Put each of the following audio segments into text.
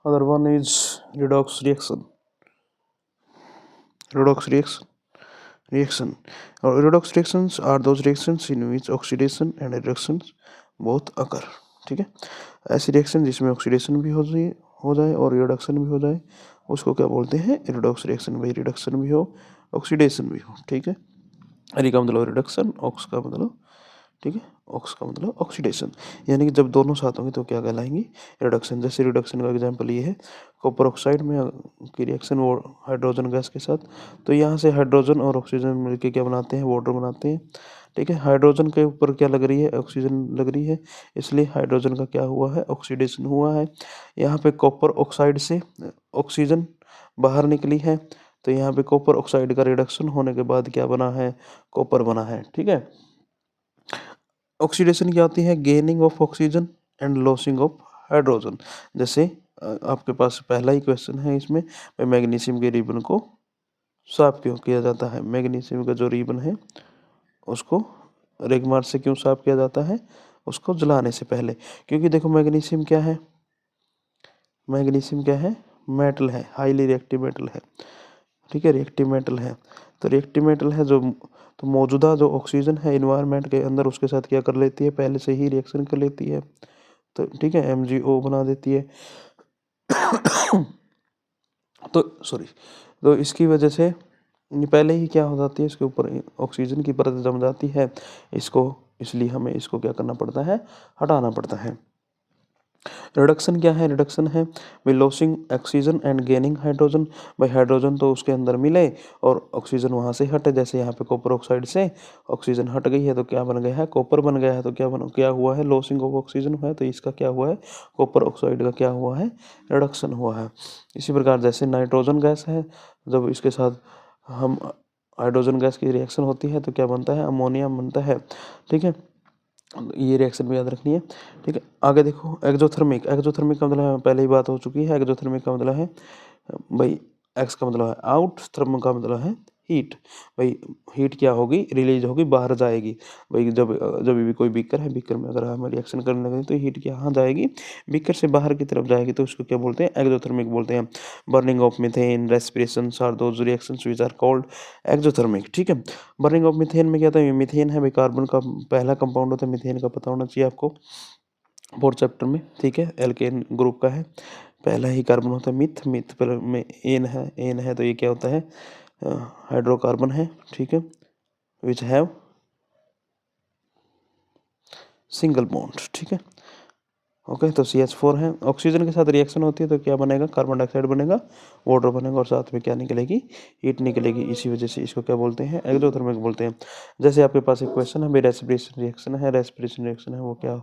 Other one is redox reaction. Redox reaction. Redox reactions are those reactions in which oxidation and reductions both occur. ठीक है, ऐसी reaction जिसमें oxidation भी हो जाए और रिडक्शन भी हो जाए उसको क्या बोलते हैं? Redox reaction. भाई रिडक्शन भी हो ऑक्सीडेशन भी हो। ठीक है, री का मतलब रिडक्शन, ऑक्स का मतलब, ठीक है, ऑक्स का मतलब ऑक्सीडेशन, यानी कि जब दोनों साथ होंगे तो क्या कहलाएंगी? रिडक्शन। जैसे रिडक्शन का एग्जांपल ये है, कॉपर ऑक्साइड में की रिएक्शन वो हाइड्रोजन गैस के साथ, तो यहाँ से हाइड्रोजन और ऑक्सीजन मिलकर क्या बनाते हैं? वाटर बनाते हैं। ठीक है, हाइड्रोजन के ऊपर क्या लग रही है? ऑक्सीजन लग रही है, इसलिए हाइड्रोजन का क्या हुआ है? ऑक्सीडेशन हुआ है। यहाँ पे कॉपर ऑक्साइड से ऑक्सीजन बाहर निकली है, तो यहाँ पे कॉपर ऑक्साइड का रिडक्शन होने के बाद क्या बना है? कॉपर बना है। ठीक है, ऑक्सीडेशन क्या होती है? Gaining of oxygen and losing of hydrogen. जैसे आपके पास पहला ही क्वेश्चन है इसमें, मैग्नीशियम के रिबन को साफ क्यों किया जाता है? मैग्नीशियम का जो रिबन है उसको रेगमार से क्यों साफ किया जाता है? उसको जलाने से पहले। क्योंकि देखो मैग्नीशियम क्या है? मैग्नीशियम क्या है? मेटल है, हाईली रिएक्टिव मेटल है। ठीक है, रिएक्टिव मेटल है, तो रिएक्टिव मेटल है जो, तो मौजूदा जो ऑक्सीजन है इन्वायरमेंट के अंदर उसके साथ क्या कर लेती है? पहले से ही रिएक्शन कर लेती है, तो ठीक है, MgO बना देती है। तो सॉरी, तो इसकी वजह से पहले ही क्या हो जाती है? इसके ऊपर ऑक्सीजन की परत जम जाती है, इसको, इसलिए हमें इसको क्या करना पड़ता है? हटाना पड़ता है। रिडक्शन क्या है? रिडक्शन है by losing oxygen and gaining hydrogen. भाई हाइड्रोजन तो उसके अंदर मिले और ऑक्सीजन वहाँ से हटे, जैसे यहाँ पे कॉपर ऑक्साइड से ऑक्सीजन हट गई है तो क्या बन गया है? कॉपर बन गया है। तो क्या हुआ है? लॉसिंग ऑफ ऑक्सीजन हुआ है, तो इसका क्या हुआ है? कॉपर ऑक्साइड का क्या हुआ है? रिडक्शन हुआ है। इसी प्रकार जैसे नाइट्रोजन गैस है, जब इसके साथ हम हाइड्रोजन गैस की रिएक्शन होती है तो क्या बनता है? अमोनिया बनता है। ठीक है, ये रिएक्शन भी याद रखनी है। ठीक है, आगे देखो, एक्जोथर्मिक। एक्जोथर्मिक का मतलब है, पहले ही बात हो चुकी है। एक्जोथर्मिक का मतलब है भाई, एक्स का मतलब है आउट, थर्म का मतलब है हीट। भाई हीट क्या होगी? रिलीज होगी, बाहर जाएगी। भाई जब भी कोई बीकर है, बीकर में अगर हम रिएक्शन करने लगे तो हीट यहाँ जाएगी, बीकर से बाहर की तरफ जाएगी, तो उसको क्या बोलते हैं? एक्जोथर्मिक बोलते हैं। Burning of methane, respiration are those reactions which are called exothermic. ठीक है, बर्निंग ऑफ मीथेन में क्या होता है? मीथेन है भाई, कार्बन का पहला कंपाउंड होता है मीथेन का, पता होना चाहिए आपको, फोर्थ चैप्टर में। ठीक है, एल्केन ग्रुप का है, पहला ही कार्बन होता है मिथ। मिथ पर में एन है तो ये क्या होता है? हाइड्रोकार्बन है। ठीक है, विच हैव सिंगल बॉन्ड। ठीक है, ओके, तो CH4 है। ऑक्सीजन के साथ रिएक्शन होती है तो क्या बनेगा? कार्बन डाइऑक्साइड बनेगा, वाटर बनेगा, और साथ में क्या निकलेगी? हीट निकलेगी। इसी वजह से इसको क्या बोलते हैं? एक्सोथर्मिक बोलते हैं। जैसे आपके पास एक क्वेश्चन है भाई, रेस्पिरेशन रिएक्शन है। रेस्पिरेशन रिएक्शन है वो क्या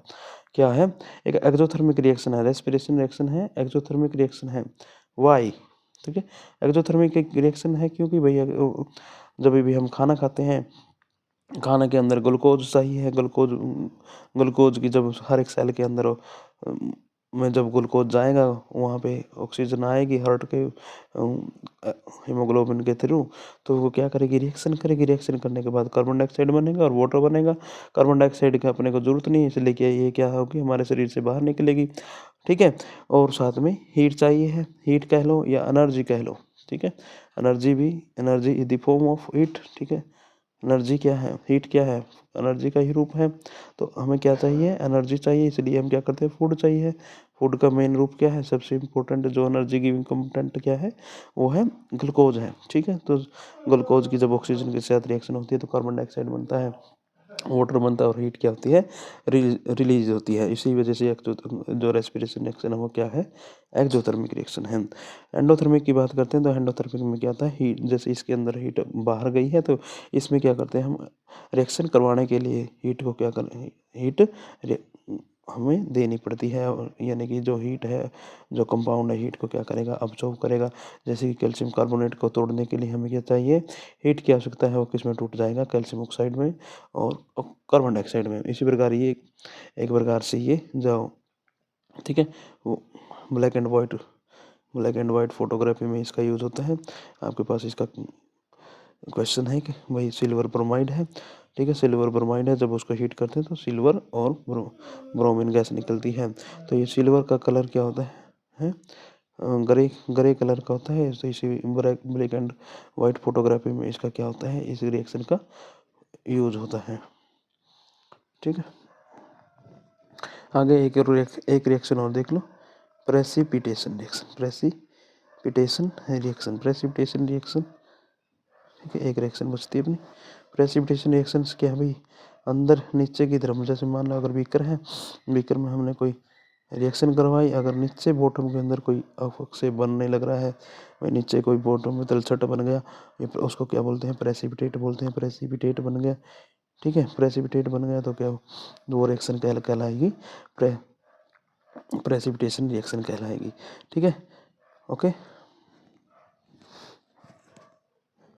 क्या है? एक एक्सोथर्मिक रिएक्शन है, रेस्पिरेशन रिएक्शन है, एक्सोथर्मिक रिएक्शन है। वाई? ठीक है, एक्सोथर्मिक एक रिएक्शन है क्योंकि भैया जब भी हम खाना खाते हैं, खाना के अंदर ग्लूकोज चाहिए है। ग्लूकोज की जब हर एक सेल के अंदर में जब ग्लूकोज जाएगा, वहाँ पे ऑक्सीजन आएगी हार्ट के हीमोग्लोबिन के थ्रू, तो वो क्या करेगी? रिएक्शन करेगी। रिएक्शन करने के बाद कार्बन डाइऑक्साइड बनेगा और वाटर बनेगा। कार्बन डाइऑक्साइड की अपने को जरूरत नहीं है, इसलिए क्या ये क्या होगी? हमारे शरीर से बाहर निकलेगी। ठीक है, और साथ में हीट चाहिए है, हीट कह लो या एनर्जी कह लो। ठीक है, एनर्जी भी, energy is the form of heat. ठीक है, एनर्जी क्या है? हीट क्या है? एनर्जी का ही रूप है। तो हमें क्या चाहिए? एनर्जी चाहिए, इसलिए हम क्या करते हैं? फूड चाहिए। फूड का मेन रूप क्या है? सबसे इम्पोर्टेंट जो एनर्जी गिविंग कंपोनेंट क्या है? वो है ग्लूकोज है। ठीक है, तो ग्लूकोज की जब ऑक्सीजन के साथ रिएक्शन होती है तो कार्बन डाइऑक्साइड बनता है, वाटर बनता है, और हीट क्या होती है? रिलीज होती है। इसी वजह से जो रेस्पिरेशन रिएक्शन है वो क्या है? एक्सोथर्मिक रिएक्शन है। एंडोथर्मिक की बात करते हैं तो एंडोथर्मिक में क्या होता है? हीट, जैसे इसके अंदर हीट बाहर गई है तो इसमें क्या करते हैं हम? रिएक्शन करवाने के लिए हीट को क्या करें? हीट हमें देनी पड़ती है, और यानी कि जो हीट है, जो कंपाउंड है, हीट को क्या करेगा? अब्जॉर्ब करेगा। जैसे कि कैल्शियम कार्बोनेट को तोड़ने के लिए हमें क्या चाहिए? हीट की आवश्यकता है। वो किस में टूट जाएगा? कैल्शियम ऑक्साइड में और कार्बन डाइऑक्साइड में। इसी प्रकार ये एक प्रकार से ये जो, ठीक है, वो ब्लैक एंड वाइट फोटोग्राफी में इसका यूज़ होता है। आपके पास इसका क्वेश्चन है कि भाई सिल्वर ब्रोमाइड है। ठीक है, सिल्वर ब्रोमाइड है, जब उसको हीट करते हैं तो सिल्वर और ब्रोमीन गैस निकलती है। तो ये सिल्वर का कलर क्या होता है? ग्रे ग्रे कलर का होता है, तो इसी ब्लैक एंड वाइट फोटोग्राफी में इसका क्या होता है, इस रिएक्शन का यूज होता है। ठीक है, आगे एक रिएक्शन और देख लो, प्रेसिपिटेशन रिएक्शन। प्रेसिपिटेशन रिएक्शन, ठीक है, एक रिएक्शन बचती है अपनी। प्रेसिपिटेशन रिएक्शंस क्या है भाई, अंदर नीचे की तरफ, जैसे मान लो अगर बीकर है, बीकर में हमने कोई रिएक्शन करवाई, अगर नीचे बॉटम के अंदर कोई से बनने लग रहा है भाई, नीचे कोई बॉटम में तलछट बन गया, ये उसको क्या बोलते हैं, प्रेसिपिटेट बोलते हैं। प्रेसिपिटेट बन गया, ठीक है, प्रेसिपिटेट बन गया तो क्या वो रिएक्शन कहलाएगी, प्रेसिपिटेशन रिएक्शन कहलाएगी। ठीक है, ओके।